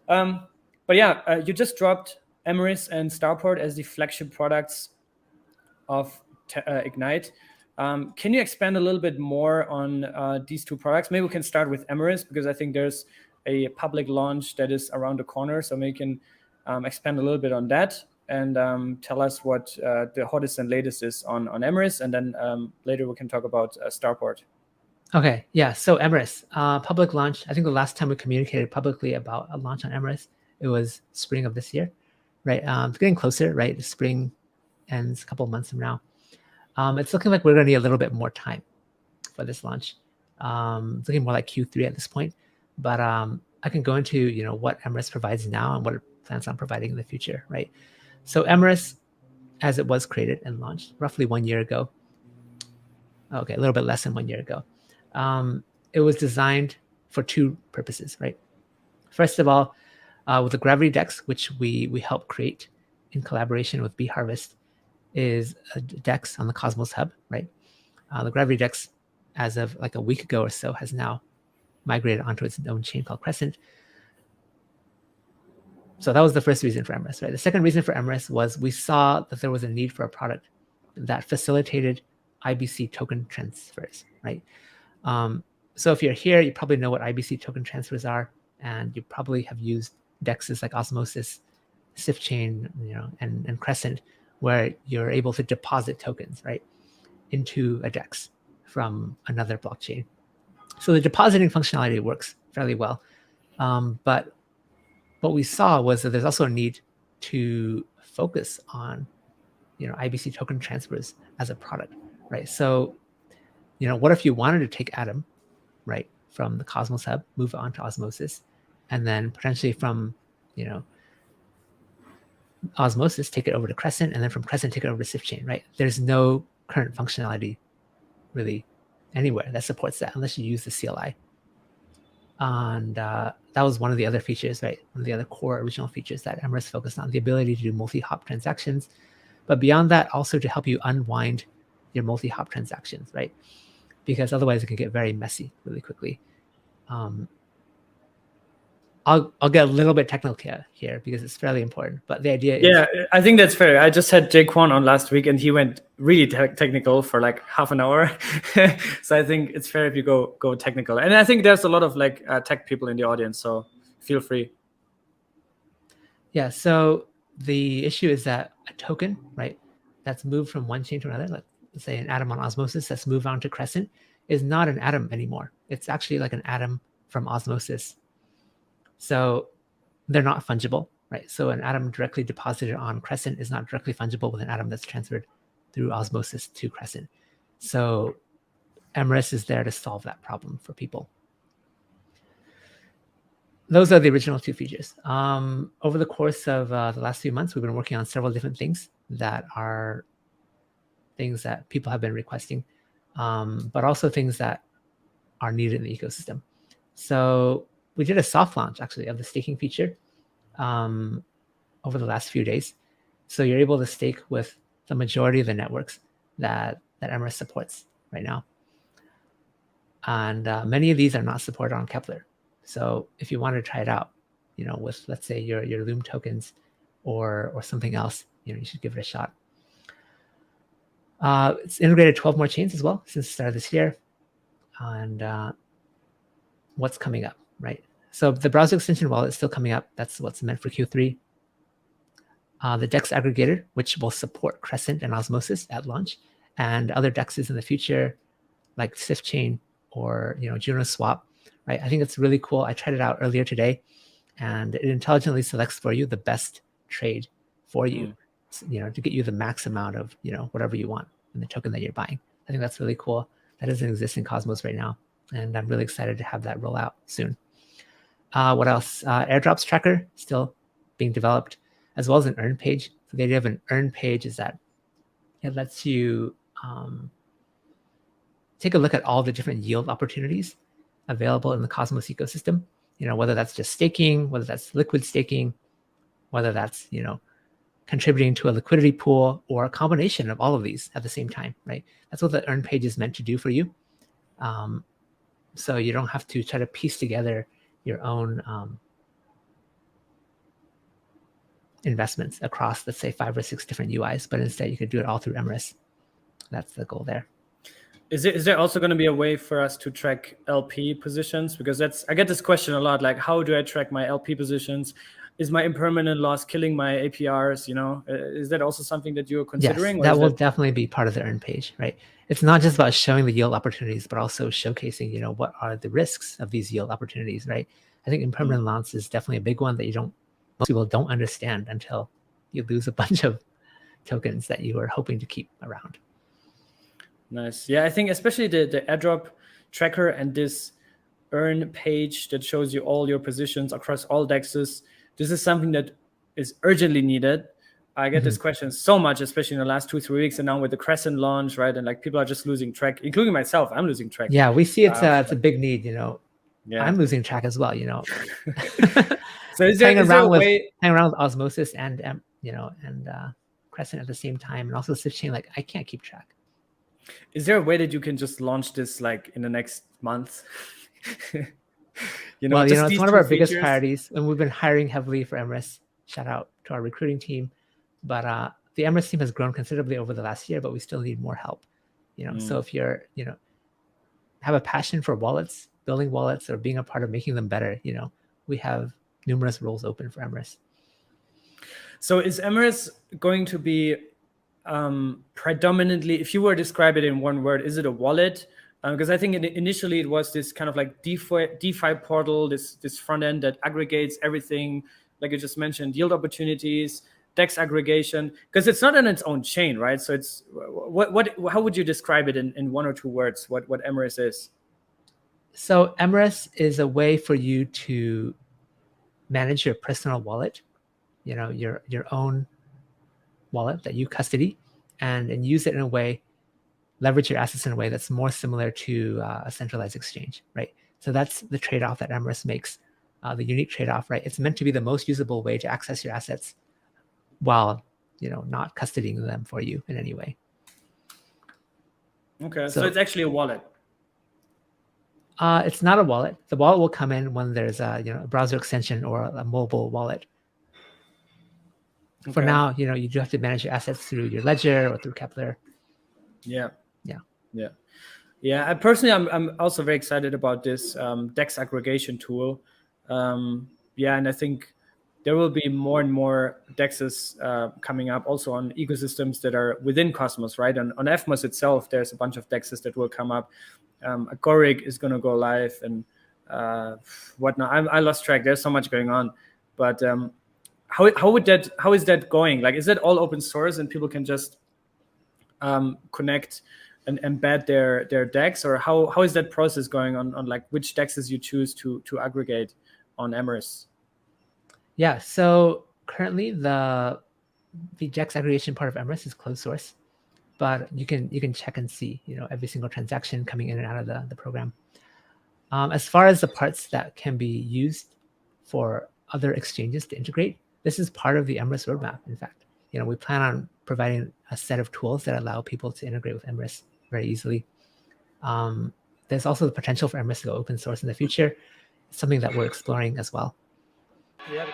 But yeah, you just dropped Emeris and Starport as the flagship products of Ignite. Can you expand a little bit more on these two products? Maybe we can start with Emeris, because I think there's a public launch that is around the corner. So maybe you can expand a little bit on that and tell us what the hottest and latest is on Emeris. And then later we can talk about Starport. Okay, yeah, so Emeris, public launch. I think the last time we communicated publicly about a launch on Emeris, it was spring of this year, right? It's getting closer, right? Spring ends a couple of months from now. It's looking like we're gonna need a little bit more time for this launch. It's looking more like Q3 at this point, but I can go into what Emeris provides now and what it plans on providing in the future, right? So Emeris, as it was created and launched roughly 1 year ago, okay, a little bit less than 1 year ago, it was designed for two purposes, right? First of all, with the Gravity DEX, which we helped create in collaboration with bHarvest, is a DEX on the Cosmos Hub, right? The Gravity DEX, as of like a week ago or so, has now migrated onto its own chain called Crescent. So that was the first reason for Emeris, right? The second reason for Emeris was we saw that there was a need for a product that facilitated IBC token transfers, right? So if you're here, you probably know what IBC token transfers are, and you probably have used DEXs like Osmosis, SIFChain, and Crescent, where you're able to deposit tokens, right, into a DEX from another blockchain. So the depositing functionality works fairly well, but what we saw was that there's also a need to focus on, IBC token transfers as a product, right? So, what if you wanted to take Atom, right, from the Cosmos Hub, move it on to Osmosis, and then potentially from, Osmosis, take it over to Crescent, and then from Crescent, take it over to SIFChain, right? There's no current functionality really anywhere that supports that unless you use the CLI. And that was one of the other features, right? One of the other core original features that Emeris focused on, the ability to do multi-hop transactions. But beyond that, also to help you unwind your multi-hop transactions, right? Because otherwise it can get very messy really quickly. I'll get a little bit technical here because it's fairly important. But the idea is... Yeah, I think that's fair. I just had Jay Kwon on last week, and he went really technical for like half an hour. So I think it's fair if you go technical. And I think there's a lot of like tech people in the audience, so feel free. Yeah, so the issue is that a token, right, that's moved from one chain to another, let's say an Atom on Osmosis that's moved on to Crescent, is not an Atom anymore. It's actually like an Atom from Osmosis. So they're not fungible, right? So an Atom directly deposited on Crescent is not directly fungible with an Atom that's transferred through Osmosis to Crescent. So Emeris is there to solve that problem for people. Those are the original two features. Over the course of the last few months, we've been working on several different things that are things that people have been requesting, but also things that are needed in the ecosystem. So we did a soft launch, actually, of the staking feature over the last few days. So you're able to stake with the majority of the networks that Emeris supports right now. And many of these are not supported on Kepler. So if you want to try it out, with, let's say, your Loom tokens or something else, you should give it a shot. It's integrated 12 more chains as well since the start of this year. And what's coming up, right? So the browser extension wallet is still coming up. That's what's meant for Q3. The DEX aggregator, which will support Crescent and Osmosis at launch, and other DEXs in the future, like SIFChain or Juno Swap, right? I think it's really cool. I tried it out earlier today, and it intelligently selects for you the best trade for you, to get you the max amount of whatever you want in the token that you're buying. I think that's really cool. That doesn't exist in Cosmos right now, and I'm really excited to have that roll out soon. What else? Airdrops tracker still being developed, as well as an earn page. So the idea of an earn page is that it lets you take a look at all the different yield opportunities available in the Cosmos ecosystem. Whether that's just staking, whether that's liquid staking, whether that's contributing to a liquidity pool, or a combination of all of these at the same time, right? That's what the earn page is meant to do for you. So you don't have to try to piece together your own investments across, let's say, 5 or 6 different UIs, but instead you could do it all through Emeris. That's the goal there. Is there also going to be a way for us to track LP positions? Because I get this question a lot, like, how do I track my LP positions? Is my impermanent loss killing my APRs? Is that also something that you're considering? Yes, that will definitely be part of the earn page, right? It's not just about showing the yield opportunities, but also showcasing, what are the risks of these yield opportunities, right? I think impermanent loss is definitely a big one that most people don't understand until you lose a bunch of tokens that you were hoping to keep around. Nice. Yeah, I think especially the airdrop tracker and this earn page that shows you all your positions across all dexes. This is something that is urgently needed. I get this question so much, especially in the last 2-3 weeks, and now with the Crescent launch, right? And like people are just losing track, including myself. I'm losing track. Yeah, we see it's a big need. Yeah. I'm losing track as well. So is there a way hang around with Osmosis and Crescent at the same time, and also SwiftChain? Like, I can't keep track. Is there a way that you can just launch this like in the next month? Well, it's one of our biggest priorities, and we've been hiring heavily for Emeris. Shout out to our recruiting team. But the Emeris team has grown considerably over the last year, but we still need more help. So if you're, have a passion for wallets, building wallets, or being a part of making them better, we have numerous roles open for Emeris. So is Emeris going to be predominantly, if you were to describe it in one word, is it a wallet? Because I think initially it was this kind of like DeFi portal, this front end that aggregates everything, like you just mentioned, yield opportunities, DEX aggregation, because it's not on its own chain, right? So it's how would you describe it in 1 or 2 words? What Emeris is? So Emeris is a way for you to manage your personal wallet, your own wallet that you custody, and use it in a way, leverage your assets in a way that's more similar to a centralized exchange, right? So that's the trade-off that Emeris makes, the unique trade-off, right? It's meant to be the most usable way to access your assets while, not custodying them for you in any way. Okay, so it's actually a wallet. It's not a wallet. The wallet will come in when there's a browser extension or a mobile wallet. Okay. For now, you do have to manage your assets through your ledger or through Kepler. Yeah. I personally, I'm also very excited about this DEX aggregation tool. And I think there will be more and more DEXs coming up also on ecosystems that are within Cosmos, right? On FMOS itself, there's a bunch of DEXs that will come up. Agoric is going to go live and whatnot. I lost track. There's so much going on. But how is that going? Like, is that all open source and people can just connect and embed their DEX, or how is that process going on like which DEXs you choose to aggregate on Emeris? Yeah, so currently the DEX aggregation part of Emeris is closed source, but you can check and see every single transaction coming in and out of the program. As far as the parts that can be used for other exchanges to integrate, this is part of the Emeris roadmap. In fact, we plan on providing a set of tools that allow people to integrate with Emeris very easily. There's also the potential for Emeris to go open source in the future. It's something that we're exploring as well. Yeah.